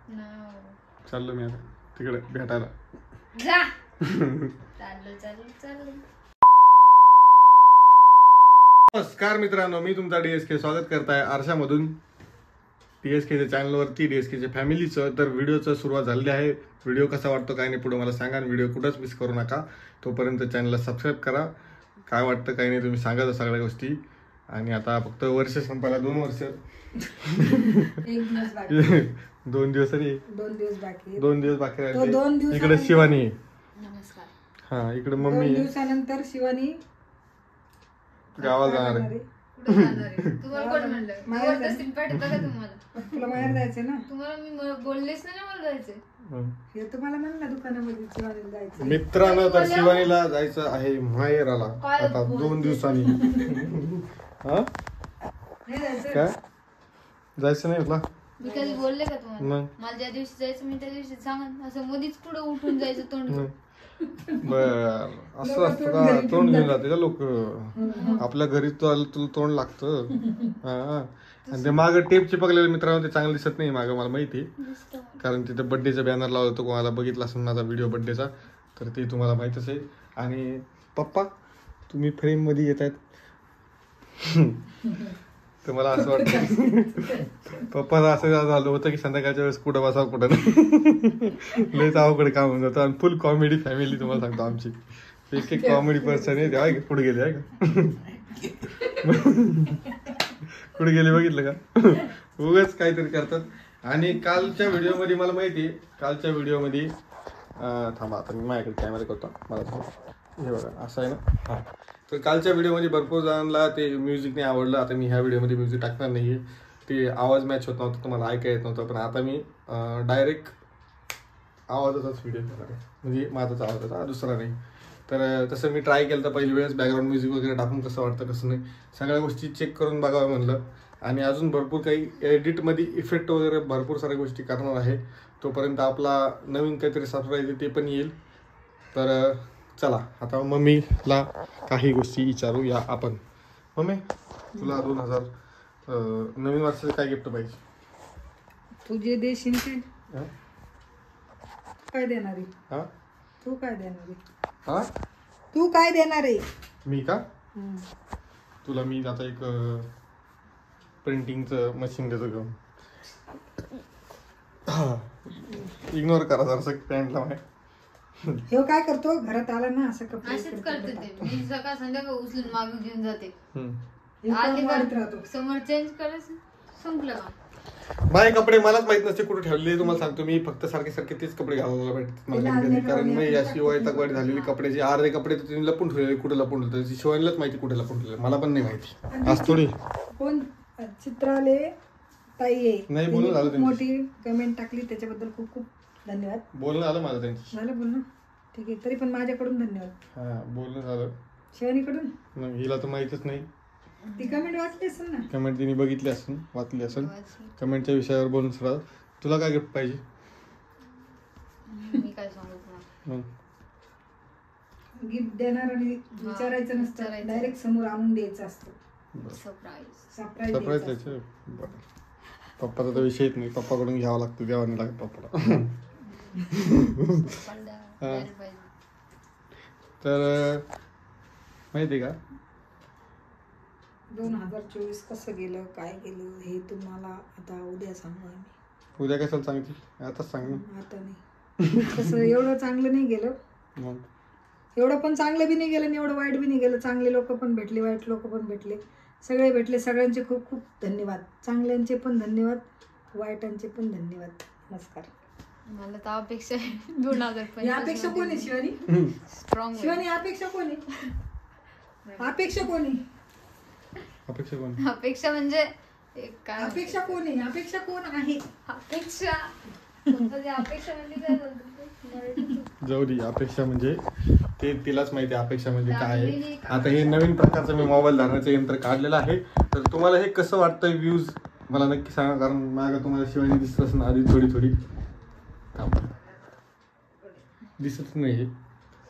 चाललो मी आता तिकडे भेटायला. जा. चाललो. नमस्कार मित्रांनो, मी तुमचा DSK स्वागत करताय आरशामधून. DSKच्या चॅनलवरती DSKच्या फॅमिलीचं. तर व्हिडिओचं सुरुवात झालेली आहे. व्हिडिओ कसा वाटतो काय नाही पुढे मला सांगा आणि व्हिडिओ कुठंच मिस करू नका. तोपर्यंत चॅनलला सबस्क्राईब करा. काय वाटतं काय नाही तुम्ही सांगा सगळ्या गोष्टी. आणि आता फक्त वर्ष संपायला 2 वर्ष 2 दिवस रे 2 दिवस बाकी राहिले. इकडे शिवानी. नमस्कार. हा इकडे मम्मी. 2 दिवसानंतर शिवानी गावाला जाणार आहे. कुठे जाणार आहे? तुम्हाला कोण म्हणलं? जबरदस्ती पाठवता का तुम्हाला? तुला बाहेर जायचं ना. तुम्हाला मी बोललेच नाही ना मला जायचंय. हे तुम्हाला म्हणलं दुकानामध्ये शिवानीला जायचं. मित्रांनो तर शिवानीला जायचं आहे माहेराला आता 2 दिवसांनी. हा काय जायचं नाही तुला? मी कधी बोलले का तुम्हाला? मला ज्या दिवशी जायचं मी त्या दिवशी सांगा. असं मधीच पुढे उठून जायचं तोंड. बर असं असतं का? तोंड घेऊन जाते का लोक? आपल्या घरी तुला तोंड लागतं. हा आणि ते मागं टेप चिपकलेले मित्रांनो ते चांगलं दिसत नाही मागं, मला माहिती. कारण तिथे बर्थडेचा बॅनर लावला होतो. कोणाला बघितला असेल माझा व्हिडिओ बर्थडेचा तर ते तुम्हाला माहितच आहे. आणि पप्पा तुम्ही फ्रेम मध्ये येत आहेत तर मला असं वाटतं पप्पाला असं झालं होतं की संध्याकाळच्या वेळेस कुठं बसावं कुठं नाही. लयच अवघड काम होऊन जातं. आणि फुल कॉमेडी फॅमिली तुम्हाला सांगतो आमची. एक कॉमेडी पर्सन आहे. तेव्हा पुढे गेले आहे का? पुढे गेले बघितलं का? उगाच काहीतरी करतात. आणि कालच्या व्हिडिओमध्ये मला माहिती आहे कालच्या व्हिडिओमध्ये थांबा आता मी माझ्याकडे कॅमेरा करतो. मला हे बघा असं आहे ना. हां तर कालच्या व्हिडिओमध्ये भरपूर जणांना ते म्युझिक नाही आवडलं. आता मी ह्या व्हिडिओमध्ये म्युझिक टाकणार नाही आहे. ते आवाज मॅच होत नव्हता तुम्हाला ऐकायला येत नव्हतं. पण आता मी डायरेक्ट आवाजाचाच व्हिडिओ करणार आहे. म्हणजे माझाच आवाजाचा दुसरा नाही. तर तसं मी ट्राय केलं तर पहिली वेळेस बॅकग्राऊंड म्युझिक वगैरे टाकून कसं वाटतं कसं नाही सगळ्या गोष्टी चेक करून बघावं म्हणलं. आणि अजून भरपूर काही एडिटमध्ये इफेक्ट वगैरे भरपूर साऱ्या गोष्टी करणार आहे. तोपर्यंत आपला नवीन काहीतरी सबस्क्राईब ते पण येईल. तर चला आता मम्मीला काही गोष्टी विचारूया आपण. मम्मी तुला 2000 नवीन वर्षाचं काय गिफ्ट पाहिजे? तू जे देशील ते काय देणार आहे? हा तू काय देणार आहे? हा तू काय देणार आहे? मी का तुला मी आता एक प्रिंटिंगचं मशीन देतो घेऊन. इग्नोर करा जरासं पॅन्टला माहिती. हे काय करतो घरात आला ना असं कपडे असेच करते ते. मी सकाळ संध्याकाळ उचलून मागे घेऊन जाते. मारत राहतो. समोर चेंज करायचं संपलं का? माझे कपडे मलाच माहित नसते कुठे ठेवले. तुम्हाला सांगतो मी फक्त सारखे सारखे तेच कपडे घालायला भेटतात मला कधी. कारण मी अशी वैतागवाडी झालेली कपड्याची अर्धे कपडे तर तिने लपून ठेवलेले कुठे लपून ठेवले. शिवायलाच माहिती कुठे लपून ठेवले मला पण नाही माहिती. आज थोडी कोण चित्राले ताई आहे नाही बोलून झालं त्यांची. मोठी कमेंट टाकली त्याच्याबद्दल खूप खूप धन्यवाद. बोलणं झालं माझं त्यांची. झालं बोलणं ठीक आहे. तरी पण माझ्याकडून धन्यवाद. हा बोलणं झालं. शिवानीकडून हिला तर माहितच नाही. ती कमेंट वाचली असेल ना. कमेंट तिने बघितली असेल वाचली असेल. कमेंटच्या विषयावर बोलून सर तुला काय गिफ्ट पाहिजे? मी काय सांगू तुम्हाला? गिफ्ट देणार आणि विचारायचं नसतं. डायरेक्ट समोर आणून द्यायचं असतं. सरप्राईज द्यायचं. बरं पप्पाचा तर विषयच नाही. पप्पाकडून घ्यावं लागतं द्यावं नाही लागत पप्पाला. तर माहिती का 2024 कसं गेलं काय गेलं हे तुम्हाला आता उद्या सांगू आम्ही. उद्या कशाला सांगते? आताच सांग ना. आता नाही. कसं एवढं चांगलं नाही गेलं. एवढं पण चांगलं बी नाही गेलं आणि एवढं वाईट बी नाही गेलं. चांगले लोक पण भेटले वाईट लोक पण भेटले. सगळे भेटले. सगळ्यांचे खूप खूप धन्यवाद. चांगल्यांचे पण धन्यवाद वाईटांचे पण धन्यवाद. नमस्कार. मला तर अपेक्षा 2025 अपेक्षा कोण आहे शिवानी? स्ट्रॉंग शिवानी अपेक्षा कोण आहे? अपेक्षा कोण आहे? अपेक्षा कोण? अपेक्षा म्हणजे काय? अपेक्षा कोण आहे? अपेक्षा कोण आहे? अपेक्षा अपेक्षा म्हणजे काय? जाऊ दे. अपेक्षा म्हणजे ते तिलाच माहिती आहे अपेक्षा म्हणजे काय आहे. आता हे नवीन प्रकारचं मी मोबाईल धारण्याचं यंत्र काढलेलं आहे. तर तुम्हाला हे कसं वाटतंय व्ह्यूज मला नक्की सांगा. कारण मागं तुम्हाला शिवानी दिसतच ना आधी थोडी थोडी दिसत नाही. हे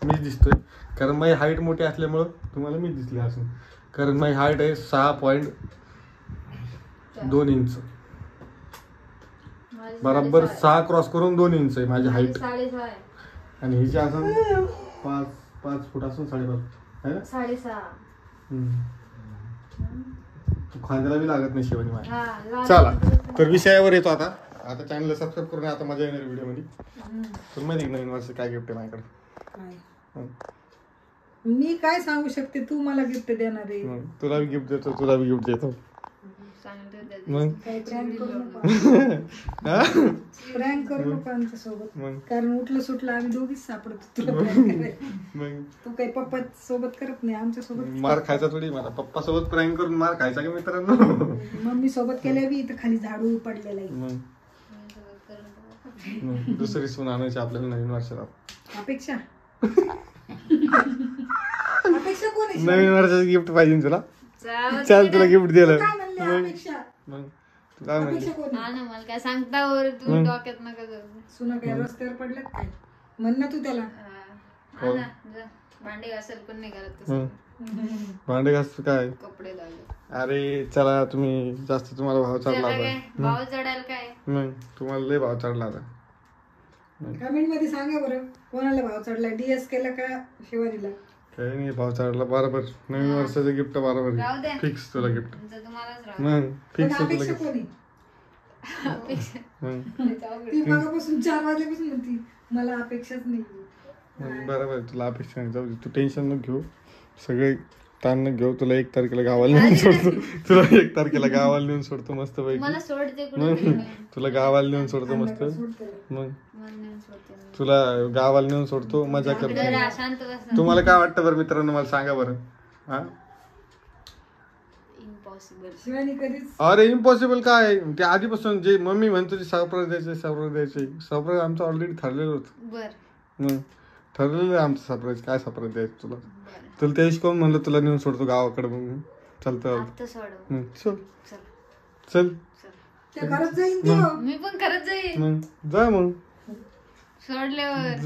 मीच दिसतोय कारण माझी हाईट मोठी असल्यामुळं तुम्हाला मी दिसले असून. कारण माझी हाईट आहे 6.2 इंच. माझी बरोबर 6 क्रॉस करून 2 इंच आहे माझी हाईट. 6.5 आहे. आणि हिची असं 5 फूट असून 5.5 आहे ना. 6.5. तू खांद्याला बी लागत नाही शिवानी माझ्या. हा, चला तर विषयावर येतो आता. आता चॅनलला सबस्क्राईब करून आता मजा येणार व्हिडिओ मध्ये. तुला माहिती की नवीन वर्ष काय गिफ्ट आहे माझ्याकडे? काय मी काय सांगू शकते, तू मला गिफ्ट देणार आहे. तुला बी गिफ्ट देतो, तुला बी गिफ्ट देतो. मग काही प्रँक करू नको, प्रँक करू नको आमच्या सोबत. कारण उठलं सुटलं आम्ही दोघीच सापडतो तुला prank करायला. मग तू काही पप्पा सोबत करत नाही, आमच्या सोबत. मार खायचा थोडी मला पप्पा सोबत प्रँक करून मार खायचा का मित्रांनो? मम्मी सोबत केल्या बी इथं खाली झाडू पडलेला आहे. मग दुसरी सून आणायची आपल्याला नवीन वर्षाला. अपेक्षा अपेक्षा कोण आहे? नवीन वर्षाचं गिफ्ट पाहिजे तुला? चल तुला गिफ्ट दिलं. काय म्हणले अपेक्षा? मग तू काय म्हणली? अपेक्षा कोण आहे? हा ना, मला काय सांगता वर तू डोक्यात नका जाऊ. सुना काय रस्त्यावर पडल्यात काय? म्हण ना तू त्याला. हा ना, जा. भांडे घासाल पण नाही करत तसं. भांडे घास काय? कपडे लागले. अरे चला तुम्ही जास्त तुम्हाला भाव चढला आता. भाव चढायला काय? मग तुम्हाला लय भाव चढला आता. कमेंट मध्ये सांगा बरं कोणाला भाव चढला, डीएस केला का शिवानीला? काही नाही भाव चढला बरोबर. नवीन वर्षाचं गिफ्ट बरोबर राहू द्या. फिक्स तुला गिफ्ट. तुम्हालाच राहू. मग पण फिक्स तुला अपेक्षा गिफ्ट. कोणी? मग ती मगापासून 4 वाजल्यापासून म्हणती मला अपेक्षाच नाही. बरोबर तुला अपेक्षा नाही. जाऊ दे तू टेन्शन नको घेऊ. सगळे ताण नको घेऊ. तुला 1 तारखेला गावाला नेऊन सोडतो. तुला 1 तारखेला गावाला नेऊन सोडतो मस्त पैकी. मला सोडते मग कुठे? तुला गावाला नेऊन सोडतो मस्त. मग तुला गावाला नेऊन सोडतो मजा करतो. शांत बस. तुम्हाला काय वाटतं बरं मित्रांनो मला सांगा बरं. हा इम्पॉसिबल. शिवानी कधीच अरे इम्पॉसिबल काय? ते आधीपासून जे मम्मी म्हणतो ते सरप्राईज द्यायचे सरप्राईज द्यायचे. सरप्राईज आमचं ऑलरेडी ठरलेलं होतं. बर मग ठरलेलं आहे आमचं सरप्राईज. काय सरप्राईज द्यायचं तुला? तुला त्या दिवशी कोण म्हणलं तुला नेऊन सोडतो गावाकडे? मग चालतं आता सोड. मग चल चल चल त्या घरात जाईन तो. मी पण करत जाईन मग जा मग सोडल्यावर.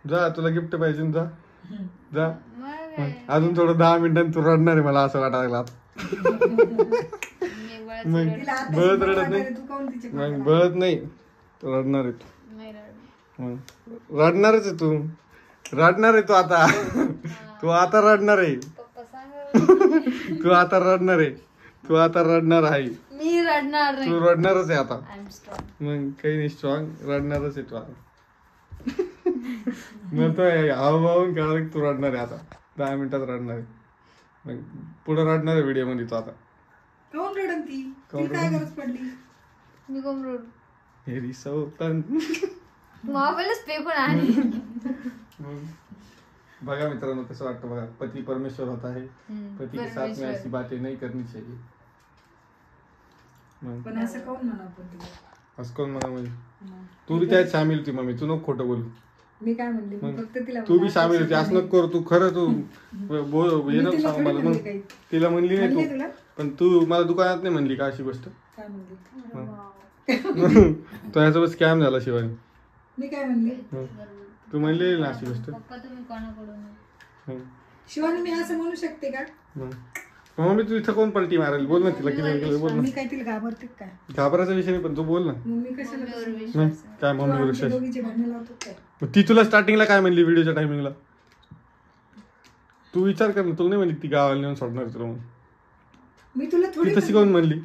जा तुला गिफ्ट पाहिजे ना, जा मग मग अजून थोडं 10 मिनिटांनी तू रडणार आहे मला असं वाटायला लागलं आता. मी बळच मग तिला आता बळत शिकवलं रडत नाही. वगैरे तू काहून तिच्या मग बळत नाही तू रडणार आहे तू. नाही रडत. मग रडणारच आहे तू. रडणार आहे तू आता. तू आता रडणार आहे. पप्पा सांगा. तू आता रडणार आहे. तू आता रडणार आहे. मी रडणार नाही. तू रडणारच आहे आता. I am strong. मग काही नाही स्ट्रॉंग रडणारच आहे तू आता. मग तो हावभावून कळलं की तू रडणार आहे आता. 10 मिनिटात रडणार आहे. मग पुढे रडणार आहे व्हिडिओ मध्ये तू आता. काहून रडन ती? ती काय गरज पडली? मी कोण रडू? हे रिसवतन. मोबाईलच फेकून आणि बघा मित्रांनो कसं वाटतं बघा. पती परमेश्वर होता है. पति के साथ में ऐसी बातें नहीं करनी चाहिए. पण असं काहून म्हणा आपण तिला? असं कोण म्हणा म्हणजे तू बी त्यात सामील होती मम्मी. तू नको खोटं बोलू. मी काय म्हणले? मी फक्त तिला तू बी सामील होती. असं नको करू. तू खरं तू ये नको सांग मला. मग तिला म्हणली नाही तू. तुला पण तू मला दुकानात नाही म्हणली का अशी गोष्ट? काय म्हणली? तो ह्यासोबत स्कॅम झाला शिवानी. मी काय म्हणले? तू म्हणलेली ना अशी गोष्ट. पप्पा तुम्ही कोणाकडून? शिवानी मी असं म्हणू शकते का? मम्मी तू इथं कोण पलटी मारेल? बोल ना तिला किती बोल ना. मी काय तिला घाबरते काय? घाबरायचा विषय नाही पण तू बोल ना. मग मी कशाला मम्मीवर तसं- विश्वास आहे. काय तू मम्मी आमच्या विशेष? दोघीचे भांडण लावतो काय? ती तुला स्टार्टिंगला काय म्हणली व्हिडिओच्या टायमिंगला? तू विचार कर ना. तुला नाही म्हणली ती गावाला नेऊन सोडणार तुला म्हणून? मी तुला थोडी ती तशी कोण म्हणली?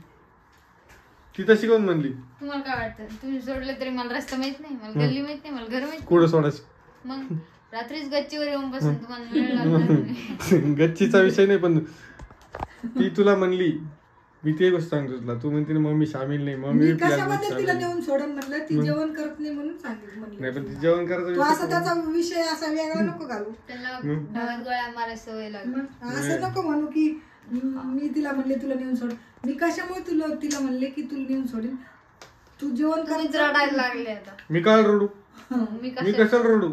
ती तशी कोण म्हणली? तुम्हाला काय वाटतं? तुम्ही सोडलं तरी मला रस्ता माहित नाही, मला गल्ली माहित नाही, मला घर माहित कुठं सोडायचं? नाही. मग रात्रीच गच्चीवर येऊन बसून तुम्हाला वेळ लागणार नाही. गच्चीचा विषय नाही पण ती तुला म्हणली. मी ते गोष्ट सांगतो तुला. तू म्हणते ना मम्मी सामील नाही. मम्मी मी बी प्लॅन कशाबद्दल तिला सामील. नेऊन सोडून म्हणलं ती जेवण करत नाही म्हणून सांगितलं नाही म्हणलं. पण ती जेवण करायचा तू असा विषय त्याचा विषय असा वेगळा नको घालू. त्याला डाव्यात गोळ्या मारायची सवय लागली. मग असं नको म्हणू की मी तिला म्हणले तुला नेऊन सोड. मी कशामुळे तिला म्हणले की तुला नेऊन सोडेन? तू जेवण तुम्हीच करायचं रडायला लागले आता. मी काय रडू? मी मी कशाला रडू?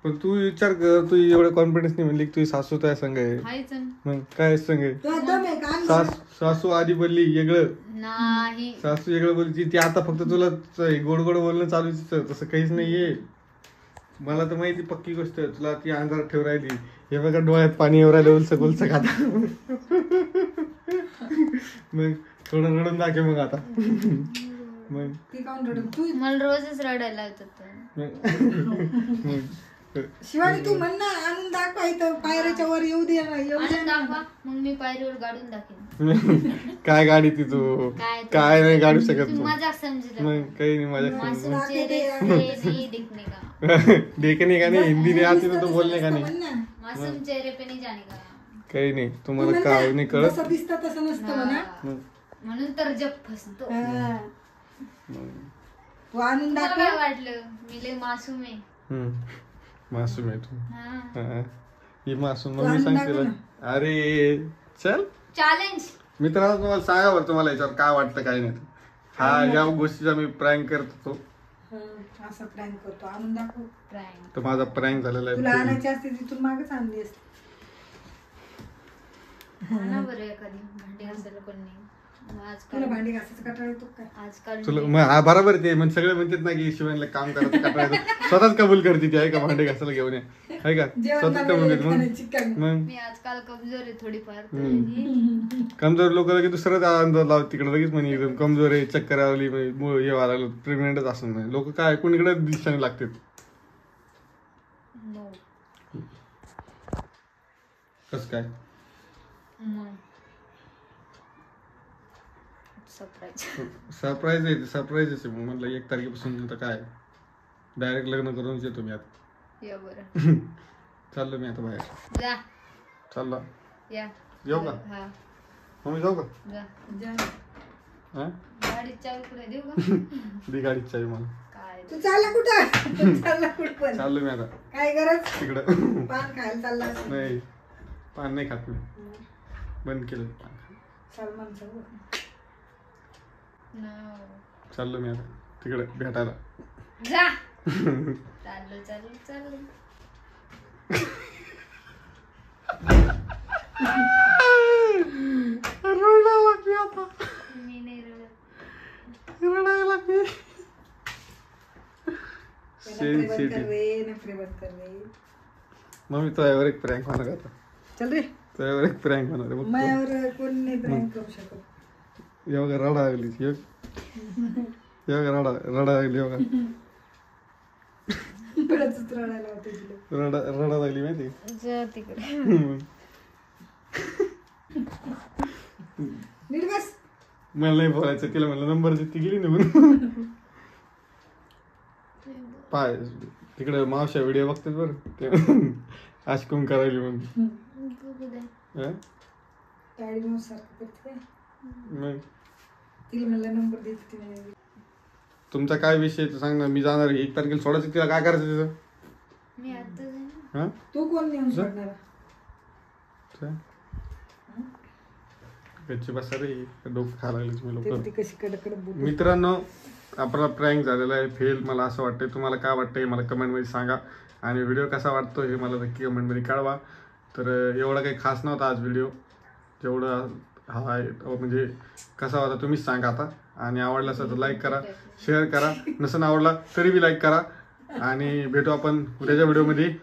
पण तू विचार कर. तू एवढं कॉन्फिडन्स नाही म्हणली की तुझी सासू त्या संघ आहे. खायचं मग काय संघ आहे? तुला दम आहे का? सासू आधी बोलली वेगळं. नाही. सासू वेगळं बोलली. ती आता फक्त तुला गोड गोड बोलणं चालू आहे. तसं काहीच नाहीये. मला तर माहिती पक्की गोष्ट. तुला ती अंधारात ठेव राहिली. हे बघा डोळ्यात पाणी येऊ राहिलं उलस गुलस खाता. मग थोडं रडून दाखव मग आता. मग ती काऊन रडत तू मला रोजच रडायला येत शिवानी तू म्हण ना आणून दाखवा इथं पायऱ्याच्या वर येऊ दे दाखवा मग मी पायरीवर गाडून दाखवेन. काय गाडी ती तू काय नाही गाडू शकत तू मजाक समजलं. मग काही नाही माझ्या मासूम चेहरे से नहीं दिखने का, देखने का नाही हिंदी नाही आती तो बोलणे का नाही मासूम चेहरे पे नहीं जाने का. काही नाही तुम्हाला काय नाही कळत. जसं दिसतं तसं नसतं म्हणा. म्हणून तर जग फसतो. तू आणून मला दाखव. काय वाटलं मी लय मासूम आहे. मासूम आहे तू. हा. ही मासूम मग मी सांगते तुला. अरे चल चॅलेंज. मित्रांनो तुम्हाला सांगा बरं तुम्हाला याच्यावर काय वाटतं काय नाही. हा या गोष्टीचा मी प्रँक करत होतो. असं प्रँक करतो आणून दाखव. प्रँक तर माझा प्रँक झालेला तुला आहे. आणायची असते तिथून मागच आणली असते. ना बरं एखादी भांडी घासायला कोण नाही. तुला आजकाल भांडी घासायचं कंटाळा येतो काय? आजकाल तुला मग हा बरोबर ते म्हणजे सगळे म्हणतात ना की शिवानीला काम करायचं कंटाळा स्वतःच कबूल करते ती आहे का भांडे घासायला घेऊन ये आहे का जेवण स्वतःच कबूल करते खाण्याची काय? मग मी आजकाल कमजोर आहे थोडीफार. कमजोर लोक लगेच दुसराच अंदाज लावत तिकडे लगेच म्हणे एकदम कमजोर आहे चक्कर आली हे व्हायला लागलं प्रेग्नेंटच असं नाही लोक काय कोणीकडे दिशाने लागतात. नो. कस काय सरप्राईज. सरप्राईज आहे मग म्हटलं 1 तारखेपासून तर काय डायरेक्ट लग्न करूनच येतो मी आता. या बरं. चाललो मी आता बाहेर. जा. चालला या. येऊ का हा. मम्मी जाऊ का जा. जा. हा गाडीत चावी कुठे देऊ का? दी गाडीची चावी मला. काय तू चालला कुठं? तू चालला कुठं पण? चाललो मी आता काय गरज? तिकडं. पान खायला चालला असेल. नाही पान नाही खात मी बंद केलं पान. सलमान सोबत. No. चाललो मी आता तिकडे भेटायला. जा. चाललो. रडायला लागली आता. मी नाही रडत. रडायला लागली. नखरे बंद कर रे, नखरे बंद कर रे. मम्मी तुझ्यावर एक प्रँक होणार आता. चल रे. तुझ्यावर एक प्रँक होणार आहे बघ. माझ्यावर कोण नाही प्रँक करू शकत. एवढं रडा लागली एवढं रडा लागली बघा. परतच रडायला होते तुला. रडा लागली माहिती. जा तिकडे. नीट बस. मला नाही बोलायचं तिला म्हणलं नंबर देते गेली निघून. पाय तिकडे मावशा व्हिडिओ बघतात बरं ते आशकुम करायली म्हणून. बघू द्या. हा? गाडी माऊस सारखं करते काय? मग तिला म्हणलं नंबर देते तिने. तुमचा काय विषय ते सांग ना. मी जाणार 1 तारखेला सोडायचं तिला काय करायचं तिथं. मी आता जाईन. हा तू कोण नेऊन सोडणार? गच्ची बसा रे डोकं खायला लागले तुम्ही लोक. ती कशी कडकडत बोलते. मित्रांनो आपला प्रँक झालेला आहे फेल. मला असं वाटतंय तुम्हाला काय वाटतंय मला कमेंटमध्ये सांगा आणि व्हिडिओ कसा वाटतो हे मला नक्की कमेंटमध्ये कळवा. तर एवढा काही खास नव्हता आज व्हिडिओ जेवढं हा आहे म्हणजे कसा होता तुम्हीच सांगा आता. आणि आवडला असेल तर लाईक करा शेअर करा नसेल आवडला तरी बी लाईक करा. आणि भेटू आपण उद्याच्या व्हिडिओमध्ये.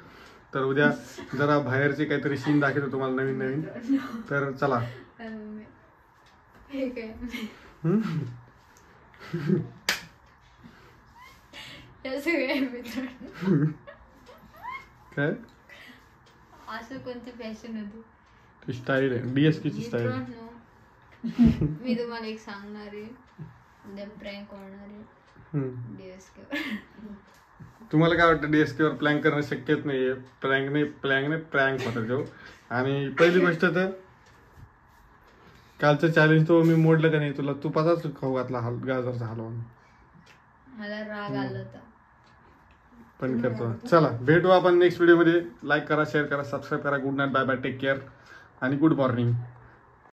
तर उद्या जरा बाहेरचे काहीतरी सीन दाखवतो तुम्हाला नवीन. तर चला. हे काय या सगळ्या मित्रांनो काय असं कोणती फॅशन होती स्टाईल आहे DSKची स्टाईल. मी तुम्हाला एक सांगणार आहे उद्या प्रँक होणार आहे DSK. तुम्हाला काय वाटतं DSK वर प्लॅन करणं शक्यच नाहीये. प्रँक होता तो. आणि पहिली गोष्ट तर कालचं चॅलेंज तो मी मोडलं का नाही तुला तुपाचाच खाऊ घातला गाजरचा हलवा. मला राग आला होता पण करतो. चला भेटू आपण नेक्स्ट व्हिडिओमध्ये. लाईक करा शेअर करा सबस्क्राईब करा. Good night bye bye take care आणि गुड मॉर्निंग.